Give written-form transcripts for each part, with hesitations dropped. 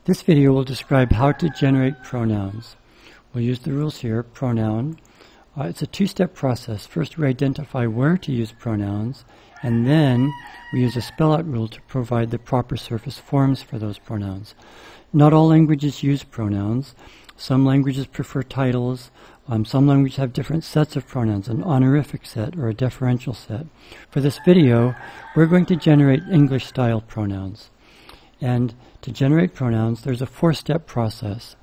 This video will describe how to generate pronouns. We'll use the rules here. Pronoun. It's a two-step process. First, we identify where to use pronouns, and then we use a spell-out rule to provide the proper surface forms for those pronouns. Not all languages use pronouns. Some languages prefer titles. Some languages have different sets of pronouns, an honorific set or a deferential set. For this video, we're going to generate English-style pronouns. And to generate pronouns, there's a four-step process.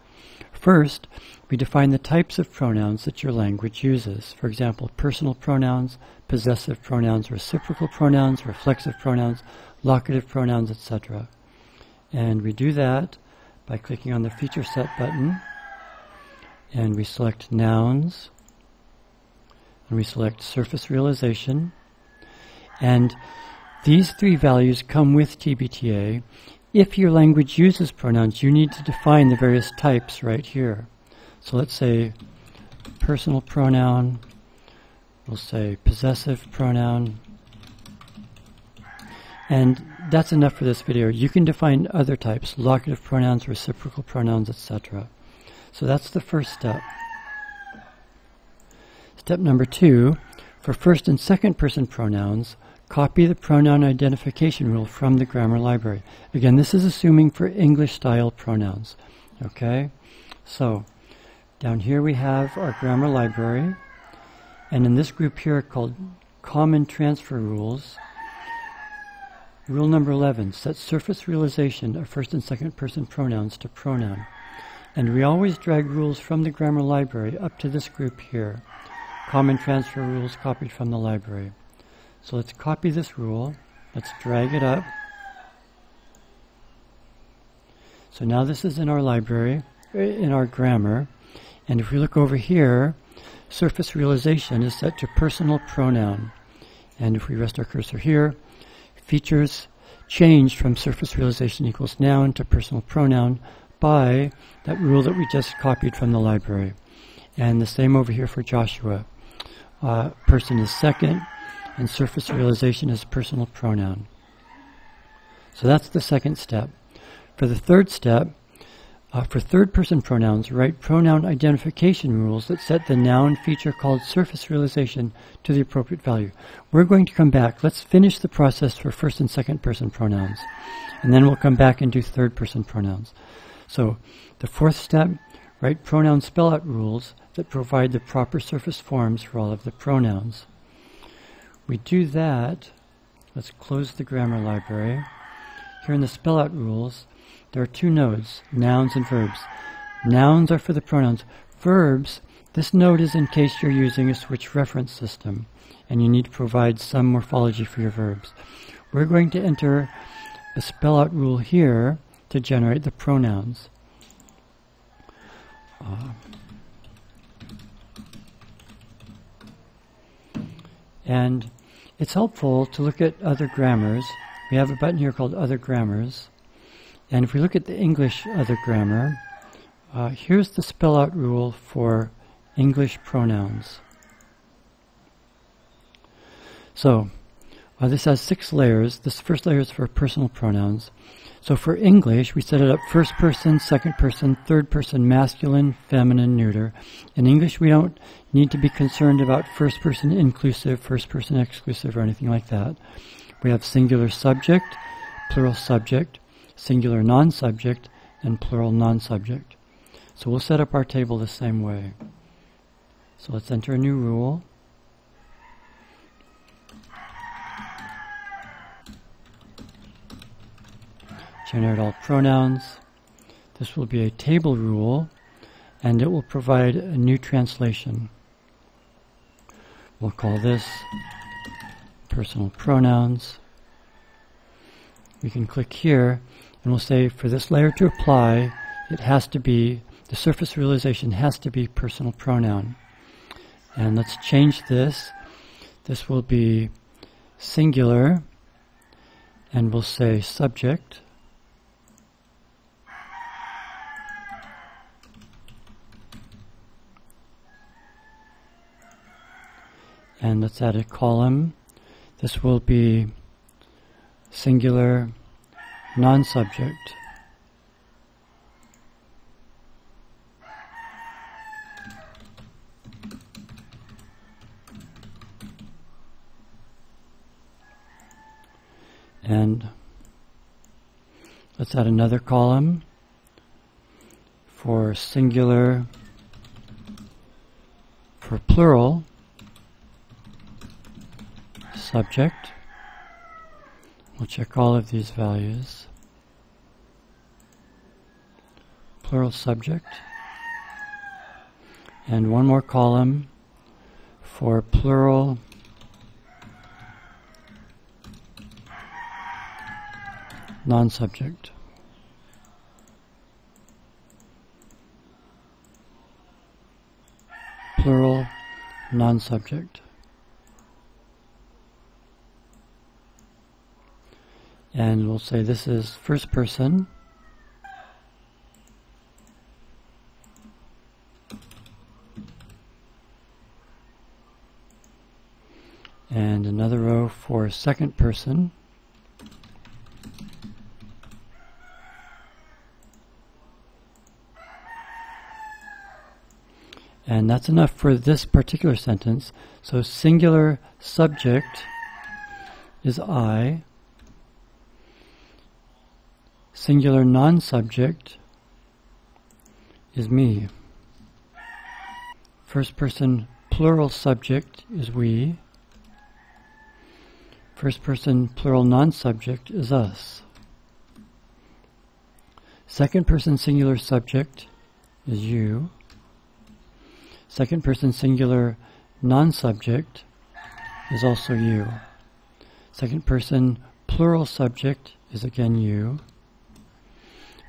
First, we define the types of pronouns that your language uses. For example, personal pronouns, possessive pronouns, reciprocal pronouns, reflexive pronouns, locative pronouns, etc. And we do that by clicking on the Feature Set button, and we select Nouns, and we select Surface Realization. And these three values come with TBTA. If your language uses pronouns, you need to define the various types right here. So let's say personal pronoun, we'll say possessive pronoun, and that's enough for this video. You can define other types, locative pronouns, reciprocal pronouns, etc. So that's the first step. Step number 2, for first and second person pronouns, copy the pronoun identification rule from the grammar library. Again, this is assuming for English-style pronouns. Okay? So, down here we have our grammar library, and in this group here called Common Transfer Rules, rule number 11, set surface realization of first and second person pronouns to pronoun. And we always drag rules from the grammar library up to this group here. Common Transfer Rules copied from the library. So let's copy this rule. Let's drag it up. So now this is in our library, in our grammar. And if we look over here, surface realization is set to personal pronoun. And if we rest our cursor here, features changed from surface realization equals noun to personal pronoun by that rule that we just copied from the library. And the same over here for Joshua. Person is second, and surface realization is personal pronoun. So that's the second step. For the third step, for third person pronouns, write pronoun identification rules that set the noun feature called surface realization to the appropriate value. We're going to come back. Let's finish the process for first and second person pronouns. And then we'll come back and do third person pronouns. So the fourth step, write pronoun spell-out rules that provide the proper surface forms for all of the pronouns. We do that. Let's close the grammar library. Here in the spell-out rules, there are two nodes, nouns and verbs. Nouns are for the pronouns. Verbs, this node is in case you're using a switch reference system and you need to provide some morphology for your verbs. We're going to enter a spell-out rule here to generate the pronouns. And it's helpful to look at other grammars. We have a button here called Other Grammars. And if we look at the English Other Grammar, here's the spell-out rule for English pronouns. So, this has 6 layers. This first layer is for personal pronouns. So for English, we set it up first person, second person, third person, masculine, feminine, neuter. In English, we don't need to be concerned about first person inclusive, first person exclusive, or anything like that. We have singular subject, plural subject, singular non-subject, and plural non-subject. So we'll set up our table the same way. So let's enter a new rule. Generate all pronouns. This will be a table rule, and it will provide a new translation. We'll call this personal pronouns. We can click here, and we'll say for this layer to apply, it has to be, the surface realization has to be personal pronoun. And let's change this. This will be singular, and we'll say subject. And let's add a column. This will be singular, non-subject. And let's add another column for singular, for plural subject. We'll check all of these values. Plural subject. And one more column for plural non-subject. Plural non-subject. And we'll say this is first person. And another row for second person. And that's enough for this particular sentence. So singular subject is I. Singular non-subject is me. First person plural subject is we. First person plural non-subject is us. Second person singular subject is you. Second person singular non-subject is also you. Second person plural subject is again you.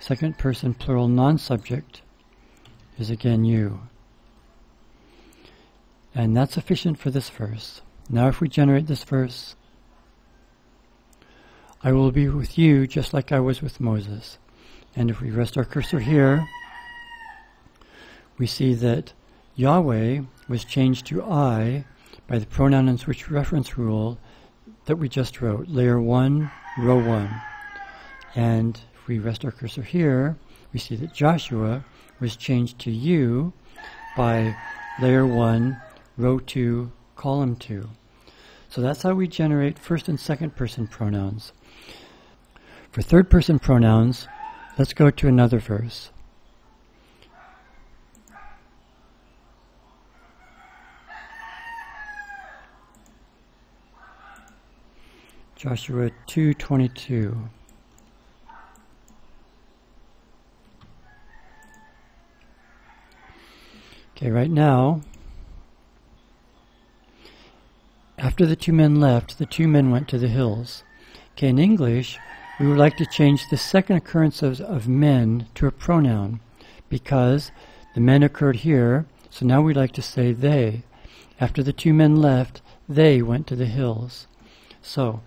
Second person plural non-subject is again you. And that's sufficient for this verse. Now if we generate this verse, I will be with you just like I was with Moses. And if we rest our cursor here, we see that Yahweh was changed to I by the pronoun and switch reference rule that we just wrote, layer 1, row 1. And if we rest our cursor here, we see that Joshua was changed to you by layer 1, row 2, column 2. So that's how we generate first and second person pronouns. For third person pronouns, let's go to another verse. Joshua 2:22. Okay, right now, after the two men left, the two men went to the hills. Okay, in English, we would like to change the second occurrence of men to a pronoun because the men occurred here, so now we'd like to say they. After the two men left, they went to the hills. So,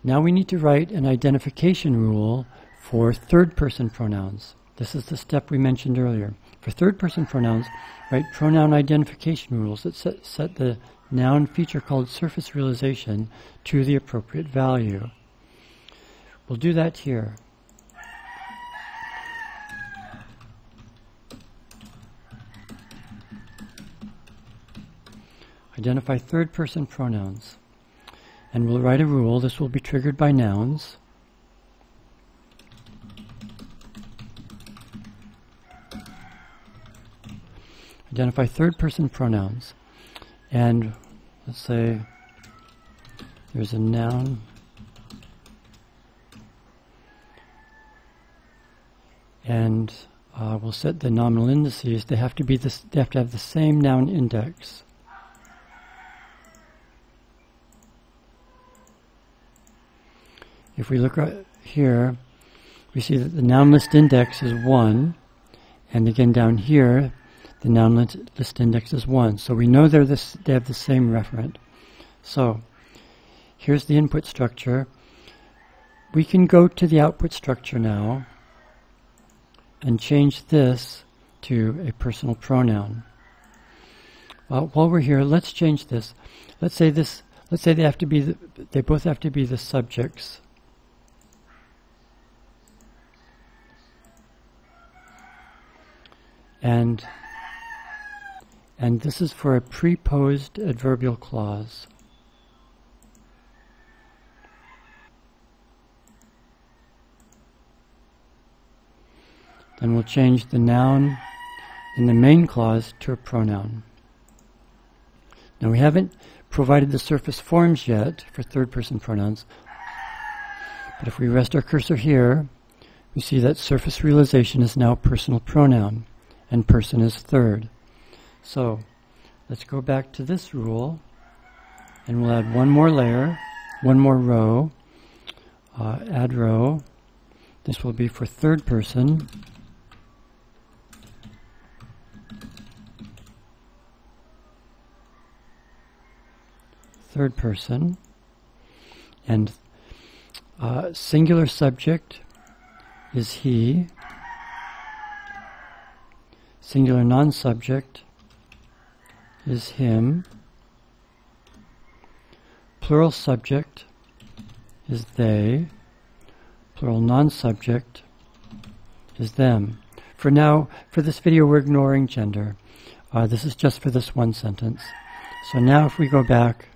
now we need to write an identification rule for third person pronouns. This is the step we mentioned earlier. For third person pronouns, write pronoun identification rules that set the noun feature called surface realization to the appropriate value. We'll do that here. Identify third person pronouns. And we'll write a rule. This will be triggered by nouns. Identify third person pronouns. And let's say there's a noun and we'll set the nominal indices. They have to have the same noun index. If we look right here, we see that the noun list index is 1, and again down here, the noun list index is 1. So we know they have the same referent. So here's the input structure. We can go to the output structure now and change this to a personal pronoun. While we're here, let's change this. Let's say they both have to be the subjects. And this is for a preposed adverbial clause. then we'll change the noun in the main clause to a pronoun. Now we haven't provided the surface forms yet for third-person pronouns, but if we rest our cursor here, we see that surface realization is now personal pronoun, and person is third. So let's go back to this rule, and we'll add one more layer, one more row, add row. This will be for third person. Third person. And singular subject is he. Singular non-subject is him. Plural subject is they. Plural non-subject is them. For now, for this video, we're ignoring gender. This is just for this one sentence. So now if we go back,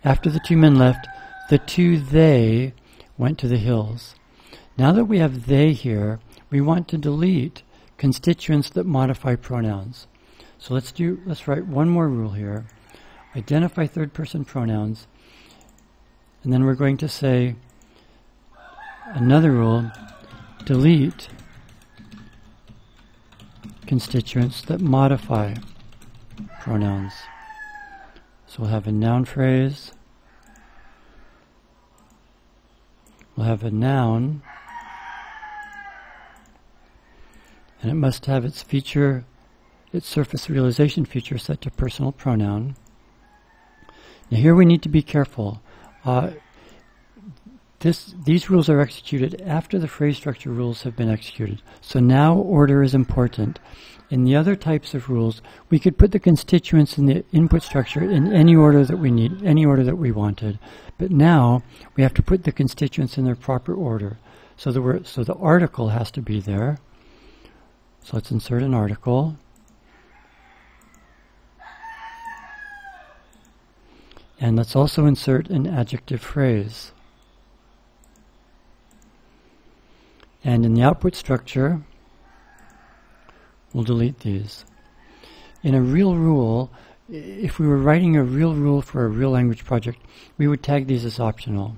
after the two men left, the two they went to the hills. Now that we have they here, we want to delete constituents that modify pronouns. So let's write one more rule here. Identify third-person pronouns, and then we're going to say another rule, delete constituents that modify pronouns. So we'll have a noun phrase, we'll have a noun, and it must have its surface realization feature set to personal pronoun. Now here we need to be careful. These rules are executed after the phrase structure rules have been executed. So now order is important. In the other types of rules, we could put the constituents in the input structure in any order that we need, any order that we wanted. But now we have to put the constituents in their proper order. So the article has to be there. So let's insert an article. And let's also insert an adjective phrase. And in the output structure, we'll delete these. In a real rule, if we were writing a real rule for a real language project, we would tag these as optional.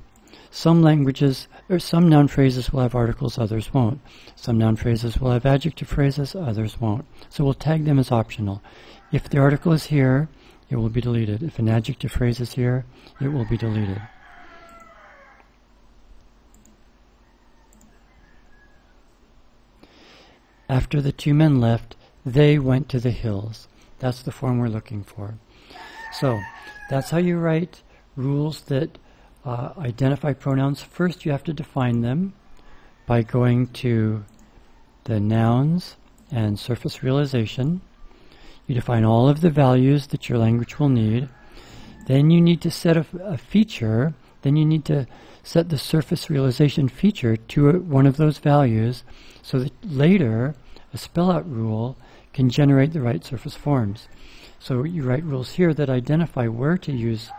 Some languages, or some noun phrases will have articles, others won't. Some noun phrases will have adjective phrases, others won't. So we'll tag them as optional. If the article is here, it will be deleted. If an adjective phrase is here, it will be deleted. After the two men left, they went to the hills. That's the form we're looking for. So that's how you write rules that identify pronouns. First, you have to define them by going to the nouns and surface realization. You define all of the values that your language will need. Then you need to set a feature. Then you need to set the surface realization feature to one of those values so that later a spell-out rule can generate the right surface forms. So you write rules here that identify where to use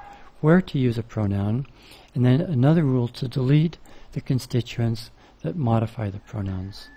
a pronoun, and then another rule to delete the constituents that modify the pronouns.